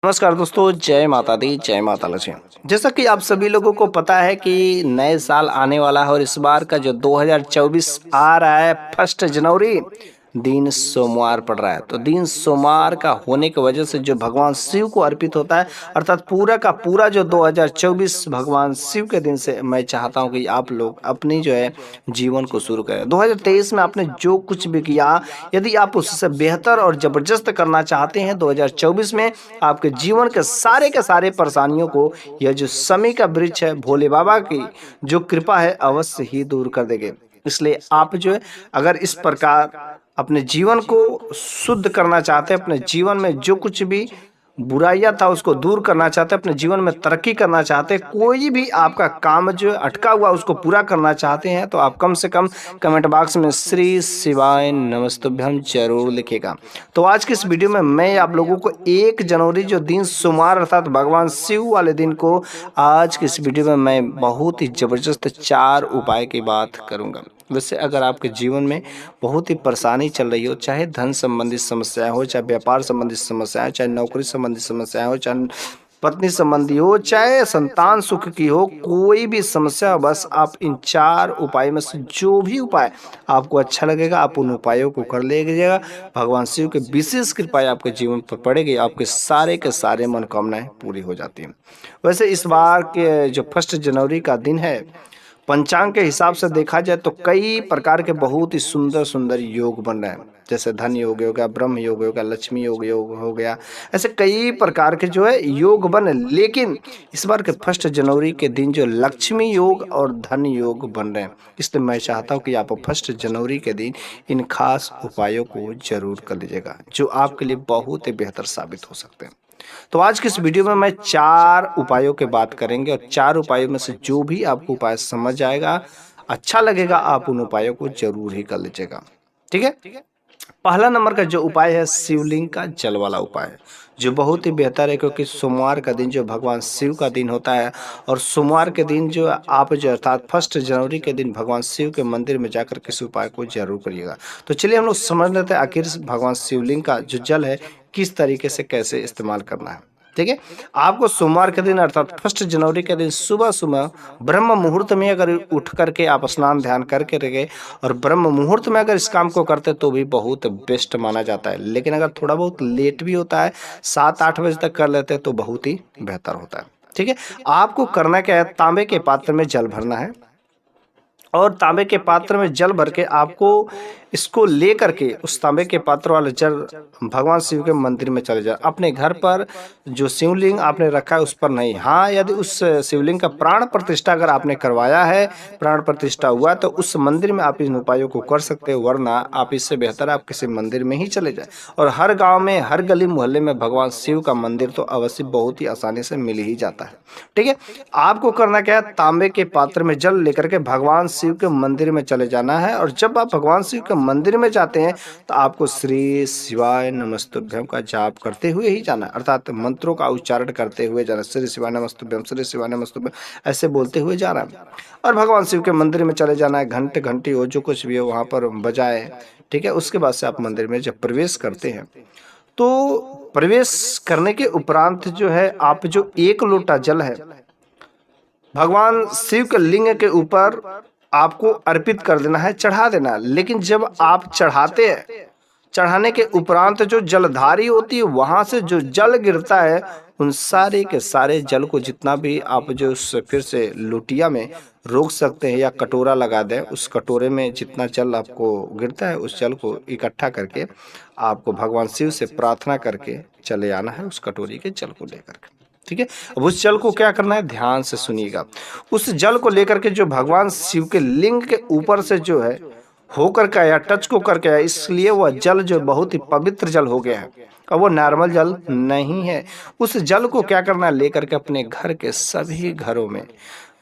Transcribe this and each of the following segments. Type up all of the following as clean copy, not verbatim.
नमस्कार दोस्तों, जय माता दी, जय माता लक्ष्मी। जैसा कि आप सभी लोगों को पता है कि नए साल आने वाला है और इस बार का जो 2024 आ रहा है 1 जनवरी, दिन सोमवार पड़ रहा है। तो दिन सोमवार का होने की वजह से जो भगवान शिव को अर्पित होता है, अर्थात पूरा का पूरा जो 2024 भगवान शिव के दिन से मैं चाहता हूं कि आप लोग अपनी जो है जीवन को शुरू करें। 2023 में आपने जो कुछ भी किया, यदि आप उससे बेहतर और जबरदस्त करना चाहते हैं 2024 में, आपके जीवन के सारे परेशानियों को यह जो समय का वृक्ष है भोले बाबा की जो कृपा है अवश्य ही दूर कर देंगे। इसलिए आप जो है अगर इस प्रकार अपने जीवन को शुद्ध करना चाहते हैं, अपने जीवन में जो कुछ भी बुराइयां था उसको दूर करना चाहते हैं, अपने जीवन में तरक्की करना चाहते हैं, कोई भी आपका काम जो है अटका हुआ उसको पूरा करना चाहते हैं, तो आप कम से कम कमेंट बॉक्स में श्री शिवाय नमस्तुभ्यम जरूर लिखेगा। तो आज की इस वीडियो में मैं आप लोगों को 1 जनवरी जो दिन सोमवार अर्थात भगवान शिव वाले दिन को आज की इस वीडियो में मैं बहुत ही जबरदस्त 4 उपाय की बात करूंगा। वैसे अगर आपके जीवन में बहुत ही परेशानी चल रही हो, चाहे धन संबंधी समस्याएं हो, चाहे व्यापार संबंधी समस्याएं, चाहे नौकरी संबंधी समस्याएं हो, चाहे पत्नी संबंधी हो, चाहे संतान सुख की हो, कोई भी समस्या, बस आप इन 4 उपाय में से जो भी उपाय आपको अच्छा लगेगा आप उन उपायों को कर लीजिएगा। भगवान शिव के विशेष कृपा आपके जीवन पर पड़ेगी, आपके सारे मनोकामनाएं पूरी हो जाती हैं। वैसे इस बार के जो 1 जनवरी का दिन है, पंचांग के हिसाब से देखा जाए तो कई प्रकार के बहुत ही सुंदर सुंदर योग बन रहे हैं, जैसे धन योग हो गया, ब्रह्म योग हो गया, लक्ष्मी योग हो गया, ऐसे कई प्रकार के जो है योग बन। लेकिन इस बार के 1 जनवरी के दिन जो लक्ष्मी योग और धन योग बन रहे हैं, इसलिए मैं चाहता हूँ कि आप 1 जनवरी के दिन इन खास उपायों को जरूर कर लीजिएगा, जो आपके लिए बहुत ही बेहतर साबित हो सकते हैं। तो आज की इस वीडियो में मैं 4 उपायों की बात करेंगे और 4 उपायों में से जो भी आपको उपाय समझ आएगा, अच्छा लगेगा, आप उन उपायों को जरूर ही कर लीजिएगा। ठीक है। पहला नंबर का जो उपाय है शिवलिंग का जल वाला उपाय है, जो बहुत ही बेहतर है, क्योंकि सोमवार का दिन जो भगवान शिव का दिन होता है और सोमवार के दिन जो आप जो अर्थात 1 जनवरी के दिन भगवान शिव के मंदिर में जाकर किस उपाय को जरूर करिएगा। तो चलिए हम लोग समझ लेते हैं आखिर भगवान शिवलिंग का जो जल है किस तरीके से कैसे इस्तेमाल करना है। ठीक है। आपको सोमवार के दिन अर्थात 1 जनवरी के दिन सुबह सुबह ब्रह्म मुहूर्त में अगर उठ करके आप स्नान ध्यान करके रहे और ब्रह्म मुहूर्त में अगर इस काम को करते तो भी बहुत बेस्ट माना जाता है। लेकिन अगर थोड़ा बहुत लेट भी होता है, 7-8 बजे तक कर लेते हैं तो बहुत ही बेहतर होता है। ठीक है। आपको करना क्या है, तांबे के पात्र में जल भरना है और तांबे के पात्र में जल भर के आपको इसको ले करके उस तांबे के पात्र वाले जल भगवान शिव के मंदिर में चले जाए। अपने घर पर जो शिवलिंग आपने रखा है उस पर नहीं। हाँ, यदि उस शिवलिंग का प्राण प्रतिष्ठा अगर आपने करवाया है, प्राण प्रतिष्ठा हुआ, तो उस मंदिर में आप इन उपायों को कर सकते हो, वरना आप इससे बेहतर आप किसी मंदिर में ही चले जाए। और हर गाँव में, हर गली मोहल्ले में भगवान शिव का मंदिर तो अवश्य बहुत ही आसानी से मिल ही जाता है। ठीक है। आपको करना क्या है, तांबे के पात्र में जल लेकर के भगवान शिव के मंदिर में चले जाना है और जब आप भगवान शिव के मंदिर में जाते हैं तो आपको श्री शिवाय नमस्तुभ्यम का जाप करते हुए ही जाना है, अर्थात मंत्रों का उच्चारण करते हुए जाना, श्री शिवाय नमस्तुभ्यम, श्री शिवाय नमस्तुभ्यम ऐसे बोलते हुए जाना है और भगवान शिव के मंदिर में चले जाना है। घंटे घंटी हो जो कुछ भी हो वहां पर बजाए। ठीक है। उसके बाद से आप मंदिर में जब प्रवेश करते हैं तो प्रवेश करने के उपरांत जो है आप जो 1 लोटा जल है भगवान शिव के लिंग के ऊपर आपको अर्पित कर देना है, चढ़ा देना है। लेकिन जब आप चढ़ाते हैं, चढ़ाने के उपरांत जो जलधारी होती है वहां से जो जल गिरता है उन सारे के सारे जल को जितना भी आप जो फिर से लोटिया में रोक सकते हैं या कटोरा लगा दें, उस कटोरे में जितना जल आपको गिरता है उस जल को इकट्ठा करके आपको भगवान शिव से प्रार्थना करके चले आना है उस कटोरी के जल को लेकर के। ठीक है। अब उस जल को क्या करना है, ध्यान से सुनिएगा। उस जल को लेकर के जो भगवान शिव के लिंग के ऊपर से जो है होकर के आया, टच को करके आया, इसलिए वह जल जो बहुत ही पवित्र जल हो गया है। अब वो नॉर्मल जल नहीं है। उस जल को क्या करना है, लेकर के अपने घर के सभी घरों में,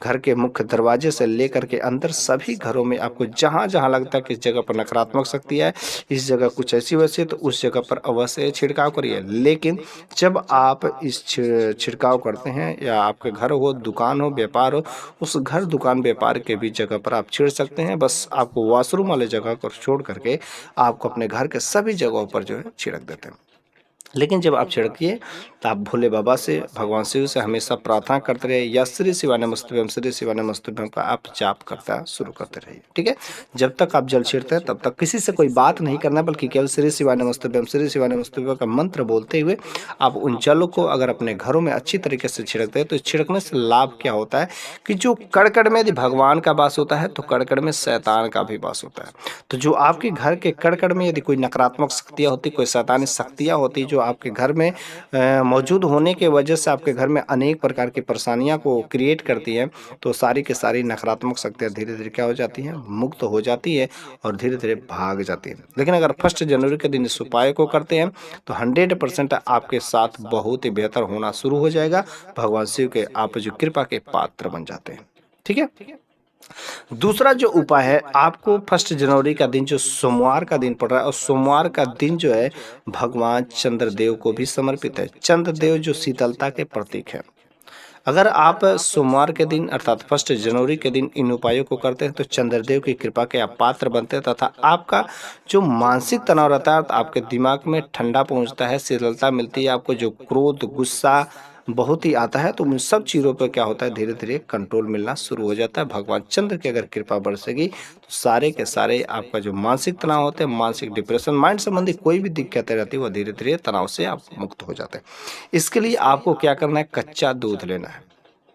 घर के मुख्य दरवाजे से लेकर के अंदर सभी घरों में आपको जहां जहां लगता है कि इस जगह पर नकारात्मक शक्ति है, इस जगह कुछ ऐसी वैसी, तो उस जगह पर अवश्य छिड़काव करिए। लेकिन जब आप इस छिड़काव करते हैं या आपके घर हो, दुकान हो, व्यापार हो, उस घर दुकान व्यापार के भी जगह पर आप छिड़ सकते हैं। बस आपको वॉशरूम वाले जगह को छोड़ करके आपको अपने घर के सभी जगहों पर जो है छिड़क देते हैं। लेकिन जब आप छिड़किए तो आप भोले बाबा से, भगवान शिव से हमेशा प्रार्थना करते रहिए या श्री शिवाय नमस्तुभ्यम, श्री शिवाय नमस्तुभ्यम का आप जाप करता शुरू करते रहिए। ठीक है, जब तक आप जल छिड़ते हैं तब तक किसी से कोई बात नहीं करना, बल्कि केवल श्री शिवाय नमस्तुभ्यम, श्री शिवाय नमस्तुभ्यम का मंत्र बोलते हुए आप उन जलों को अगर अपने घरों में अच्छी तरीके से छिड़कते हैं तो छिड़कने से लाभ क्या होता है कि जो कड़कड़ में यदि भगवान का वास होता है तो कड़कड़ में शैतान का भी वास होता है। तो जो आपके घर के कड़कड़ में यदि कोई नकारात्मक शक्तियाँ होती, कोई शैतानी शक्तियाँ होती जो आपके घर में मौजूद होने के वजह से आपके घर में अनेक प्रकार की परेशानियां को क्रिएट करती हैं, तो सारी की सारी नकारात्मक शक्तियां धीरे धीरे क्या हो जाती हैं, मुक्त हो जाती है और धीरे धीरे भाग जाती हैं। लेकिन अगर 1 जनवरी के दिन इस उपाय को करते हैं तो 100% आपके साथ बहुत ही बेहतर होना शुरू हो जाएगा। भगवान शिव के आप जो कृपा के पात्र बन जाते हैं। ठीक है, दूसरा जो उपाय है, आपको 1 जनवरी का दिन जो सोमवार का दिन पड़ रहा है, और सोमवार का दिन जो है भगवान चंद्रदेव को भी समर्पित है। चंद्रदेव जो शीतलता के प्रतीक है। अगर आप सोमवार के दिन अर्थात 1 जनवरी के दिन इन उपायों को करते हैं तो चंद्रदेव की कृपा के आप पात्र बनते हैं तथा आपका जो मानसिक तनाव रहता है, आपके दिमाग में ठंडा पहुंचता है, शीतलता मिलती है, आपको जो क्रोध गुस्सा बहुत ही आता है, तो उन सब चीज़ों पर क्या होता है, धीरे धीरे कंट्रोल मिलना शुरू हो जाता है। भगवान चंद्र की अगर कृपा बरसेगी तो सारे के सारे आपका जो मानसिक तनाव होते हैं, मानसिक डिप्रेशन, माइंड संबंधी कोई भी दिक्कतें रहती है वो धीरे धीरे तनाव से आप मुक्त हो जाते हैं। इसके लिए आपको क्या करना है, कच्चा दूध लेना है।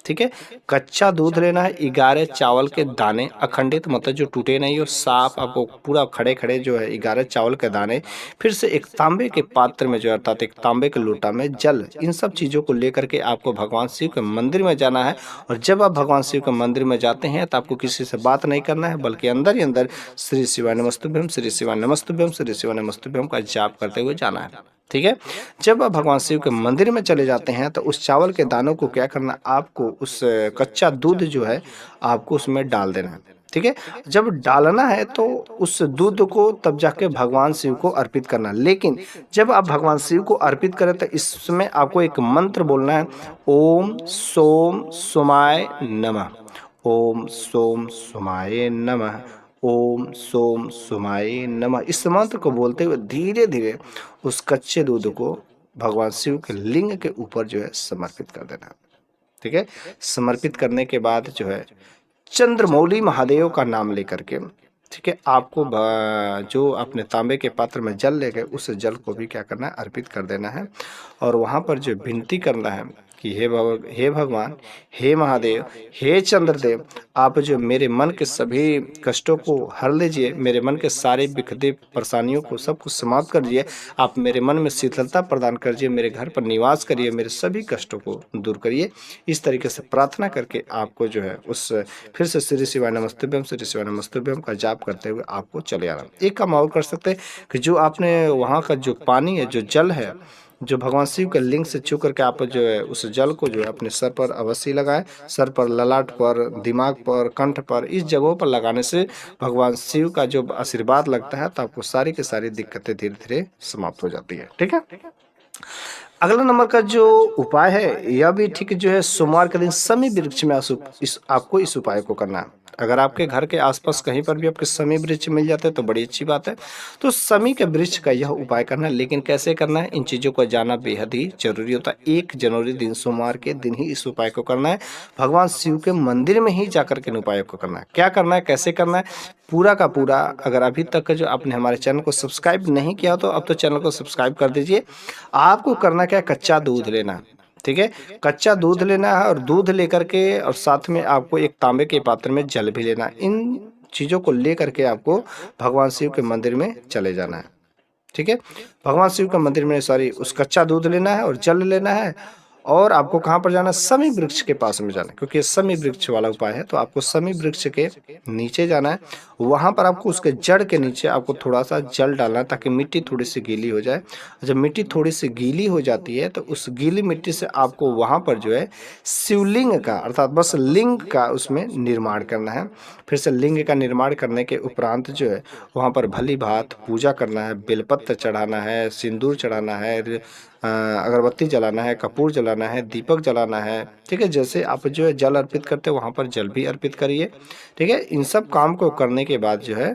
ठीक है, कच्चा दूध लेना है, 11 चावल के दाने अखंडित, मतलब जो टूटे नहीं और साफ, आपको पूरा खड़े खड़े जो है 11 चावल के दाने, फिर से एक तांबे के पात्र में जो है अर्थात एक तांबे के लोटा में जल, इन सब चीज़ों को लेकर के आपको भगवान शिव के मंदिर में जाना है। और जब आप भगवान शिव के मंदिर में जाते हैं तो आपको किसी से बात नहीं करना है, बल्कि अंदर ही अंदर श्री शिवाय नमस्तुभ्यम, श्री शिवाय नमस्तुभ्यम, श्री शिवाय नमस्तुभ्यम का जाप करते हुए जाना है। ठीक है, जब आप भगवान शिव के मंदिर में चले जाते हैं तो उस चावल के दानों को क्या करना, आपको उस कच्चा दूध जो है आपको उसमें डाल देना है। ठीक है, जब डालना है तो उस दूध को तब जाके भगवान शिव को अर्पित करना। लेकिन जब आप भगवान शिव को अर्पित करें तो इसमें आपको एक मंत्र बोलना है, ओम सोम सोमाय नमः, ओम सोम सोमाय नमः, ओम सोम सोमाय नमः। इस मंत्र को बोलते हुए धीरे धीरे उस कच्चे दूध को भगवान शिव के लिंग के ऊपर जो है समर्पित कर देना। ठीक है, समर्पित करने के बाद जो है चंद्रमौली महादेव का नाम लेकर के, ठीक है, आपको जो अपने तांबे के पात्र में जल ले गए उस जल को भी क्या करना है, अर्पित कर देना है। और वहाँ पर जो विनती करना है कि हे भगवान, हे महादेव, हे चंद्रदेव, आप जो मेरे मन के सभी कष्टों को हर लीजिए, मेरे मन के सारे बिखरे परेशानियों को सब कुछ समाप्त कर दीजिए, आप मेरे मन में शीतलता प्रदान करिए, मेरे घर पर निवास करिए, मेरे सभी कष्टों को दूर करिए। इस तरीके से प्रार्थना करके आपको जो है उस फिर से श्री शिवाय नमस्तुभ्यम, श्री शिवाय नमस्तुभ्यम का जाप करते हुए आपको चले आना। एक काम और कर सकते हैं कि जो आपने वहाँ का जो पानी है, जो जल है, जो भगवान शिव के लिंग से छू करके आप जो है उस जल को जो है अपने सर पर अवश्य लगाएं। सर पर, ललाट पर, दिमाग पर, कंठ पर, इस जगहों पर लगाने से भगवान शिव का जो आशीर्वाद लगता है तो आपको सारी की सारी दिक्कतें धीरे धीरे समाप्त हो जाती है। ठीक है, अगला नंबर का जो उपाय है यह भी ठीक जो है, सोमवार के दिन समी वृक्ष में आपको इस उपाय को करना है। अगर आपके घर के आसपास कहीं पर भी आपके समी वृक्ष मिल जाते हैं तो बड़ी अच्छी बात है। तो समी के वृक्ष का यह उपाय करना है, लेकिन कैसे करना है, इन चीज़ों को जानना बेहद ही जरूरी होता है। 1 जनवरी दिन सोमवार के दिन ही इस उपाय को करना है। भगवान शिव के मंदिर में ही जाकर के इन उपायों को करना है। क्या करना है, कैसे करना है, पूरा का पूरा, अगर अभी तक जो आपने हमारे चैनल को सब्सक्राइब नहीं किया तो अब तो चैनल को सब्सक्राइब कर दीजिए। आपको करना क्या, कच्चा दूध लेना। ठीक है, कच्चा दूध लेना है और दूध लेकर के और साथ में आपको एक तांबे के पात्र में जल भी लेना है। इन चीज़ों को लेकर के आपको भगवान शिव के मंदिर में चले जाना है। ठीक है, भगवान शिव के मंदिर में उस कच्चा दूध लेना है और जल लेना है। और आपको कहाँ पर जाना, समी वृक्ष के पास में जाना है, क्योंकि ये समी वृक्ष वाला उपाय है। तो आपको समी वृक्ष के नीचे जाना है। वहाँ पर आपको उसके जड़ के नीचे आपको थोड़ा सा जल डालना है ताकि मिट्टी थोड़ी सी गीली हो जाए। जब मिट्टी थोड़ी सी गीली हो जाती है तो उस गीली मिट्टी से आपको वहाँ पर जो है शिवलिंग का अर्थात बस लिंग का उसमें निर्माण करना है। फिर से लिंग का निर्माण करने के उपरांत जो है वहाँ पर भली भात पूजा करना है, बेलपत्र चढ़ाना है, सिंदूर चढ़ाना है, अगरबत्ती जलाना है, कपूर जलाना है, दीपक जलाना है। ठीक है, जैसे आप जो है जल अर्पित करते हैं वहाँ पर जल भी अर्पित करिए। ठीक है, इन सब काम को करने के बाद जो है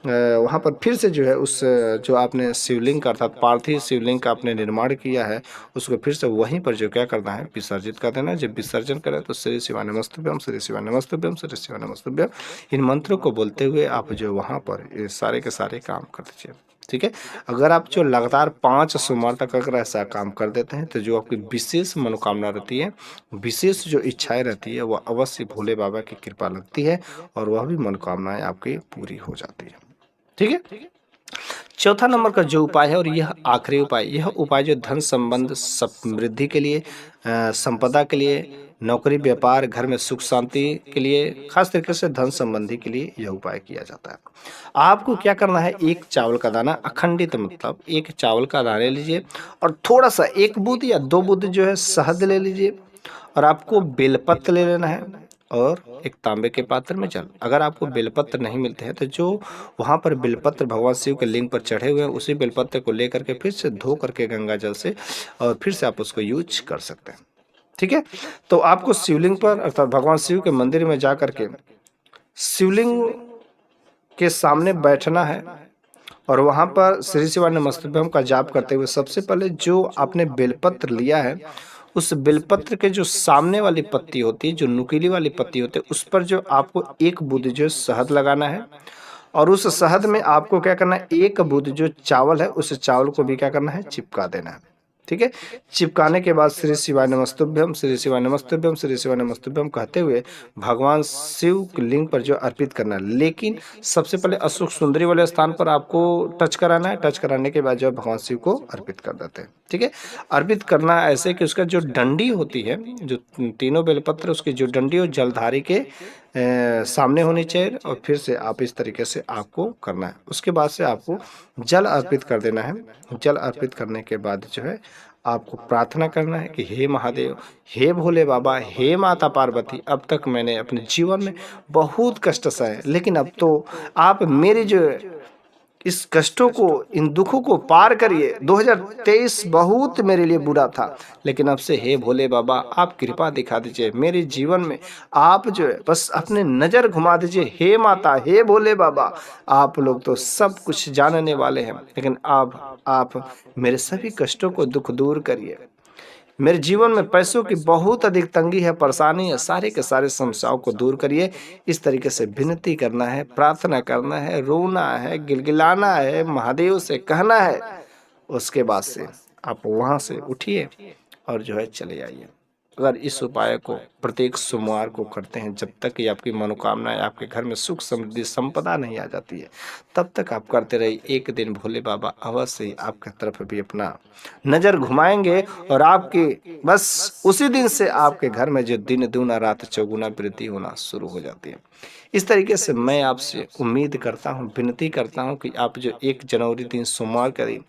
वहाँ पर फिर से जो है उस जो आपने शिवलिंग का अर्थात पार्थिव शिवलिंग का आपने निर्माण किया है उसको फिर से वहीं पर जो क्या करना है विसर्जित कर देना है। जब विसर्जन करें तो श्री शिवाय नमस्तुभ्यम, श्री शिवाय नमस्तुभ्यम, श्री शिवाय नमस्तुभ्यम, इन मंत्रों को बोलते हुए आप जो वहाँ पर ये सारे के सारे काम कर दीजिए। ठीक है, अगर आप जो लगातार 5 सोमवार तक अगर ऐसा काम कर देते हैं तो जो आपकी विशेष मनोकामना रहती है, विशेष जो इच्छाएं रहती है वह अवश्य भोले बाबा की कृपा लगती है और वह भी मनोकामनाएं आपकी पूरी हो जाती है। ठीक है, चौथा नंबर का जो उपाय है और यह आखिरी उपाय, यह उपाय जो धन संबंध समृद्धि के लिए, संपदा के लिए, नौकरी व्यापार घर में सुख शांति के लिए, खास तरीके से धन संबंधी के लिए यह उपाय किया जाता है। आपको क्या करना है, एक चावल का दाना अखंडित, मतलब एक चावल का दाना लीजिए और थोड़ा सा 1 बूंद या 2 बूंद जो है शहद ले लीजिए और आपको बेलपत्र ले लेना है और एक तांबे के पात्र में जल। अगर आपको बेलपत्र नहीं मिलते हैं तो जो वहाँ पर बेलपत्र भगवान शिव के लिंग पर चढ़े हुए हैं उसी बेलपत्र को लेकर के फिर से धो करके गंगा जल से और फिर से आप उसको यूज कर सकते हैं। ठीक है, तो आपको शिवलिंग पर अर्थात भगवान शिव के मंदिर में जा करके शिवलिंग के सामने बैठना है और वहाँ पर श्री शिवाय नमस्तुभ्यम का जाप करते हुए सबसे पहले जो आपने बेलपत्र लिया है उस बेलपत्र के जो सामने वाली पत्ती होती है, जो नुकीली वाली पत्ती होती है, उस पर जो आपको 1 बूंद जो शहद लगाना है और उस शहद में आपको क्या करना है, 1 बूंद जो चावल है उस चावल को भी क्या करना है, चिपका देना है। ठीक है, चिपकाने के बाद श्री शिवाय नमस्तुभ्यम, श्री शिवाय नमस्तुभ्यम, श्री शिवाय नमस्तुभ्यम कहते हुए भगवान शिव के लिंग पर जो अर्पित करना है। लेकिन सबसे पहले अशोक सुंदरी वाले स्थान पर आपको टच कराना है, टच कराने के बाद जो भगवान शिव को अर्पित कर देते हैं। ठीक है, अर्पित करना ऐसे कि उसका जो डंडी होती है, जो तीनों बेलपत्र उसकी जो डंडी हो जलधारी के सामने होनी चाहिए और फिर से आप इस तरीके से आपको करना है। उसके बाद से आपको जल अर्पित कर देना है। जल अर्पित करने के बाद जो है आपको प्रार्थना करना है कि हे महादेव, हे भोले बाबा, हे माता पार्वती, अब तक मैंने अपने जीवन में बहुत कष्ट सहे, लेकिन अब तो आप मेरे जो इस कष्टों को, इन दुखों को पार करिए। 2023 बहुत मेरे लिए बुरा था, लेकिन अब से हे भोले बाबा आप कृपा दिखा दीजिए मेरे जीवन में, आप जो है बस अपने नज़र घुमा दीजिए। हे माता, हे भोले बाबा, आप लोग तो सब कुछ जानने वाले हैं, लेकिन अब आप मेरे सभी कष्टों को दुख दूर करिए। मेरे जीवन में पैसों की बहुत अधिक तंगी है, परेशानी है, सारे के सारे समस्याओं को दूर करिए। इस तरीके से विनती करना है, प्रार्थना करना है, रोना है, गिलगिलाना है, महादेव से कहना है। उसके बाद से आप वहाँ से उठिए और जो है चले आइए। अगर इस उपाय को प्रत्येक सोमवार को करते हैं, जब तक कि आपकी मनोकामनाएं, आपके घर में सुख समृद्धि संपदा नहीं आ जाती है, तब तक आप करते रहिए। एक दिन भोले बाबा अवश्य ही आपकी तरफ भी अपना नज़र घुमाएंगे और आपके बस उसी दिन से आपके घर में जो दिन दूना रात चौगुना वृद्धि होना शुरू हो जाती है। इस तरीके से मैं आपसे उम्मीद करता हूँ, विनती करता हूँ कि आप जो 1 जनवरी दिन सोमवार का दिन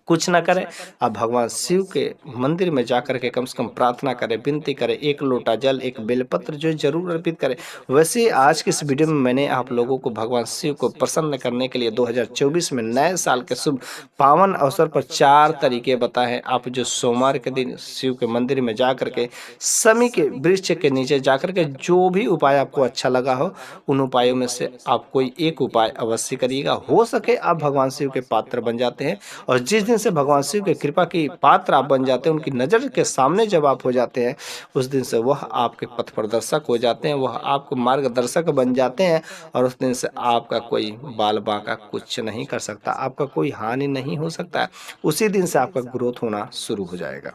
कुछ ना करें, आप भगवान शिव के मंदिर में जाकर के कम से कम प्रार्थना करें, विनती करें, 1 लोटा जल, 1 बेलपत्र जो जरूर अर्पित करें। वैसे आज की इस वीडियो में मैंने आप लोगों को भगवान शिव को प्रसन्न करने के लिए 2024 में नए साल के शुभ पावन अवसर पर 4 तरीके बताए हैं। आप जो सोमवार के दिन शिव के मंदिर में जा करके समी के वृक्ष के नीचे जा करके जो भी उपाय आपको अच्छा लगा हो, उन उपायों में से आप कोई एक उपाय अवश्य करिएगा। हो सके आप भगवान शिव के पात्र बन जाते हैं और जिस दिन से भगवान शिव की कृपा की पात्र आप बन जाते हैं, उनकी नज़र के सामने जब आप हो जाते हैं, उस दिन से वह आपके पथ प्रदर्शक हो जाते हैं, वह आपको मार्गदर्शक बन जाते हैं और उस दिन से आपका कोई बाल बांका कुछ नहीं कर सकता, आपका कोई हानि नहीं हो सकता है। उसी दिन से आपका ग्रोथ होना शुरू हो जाएगा।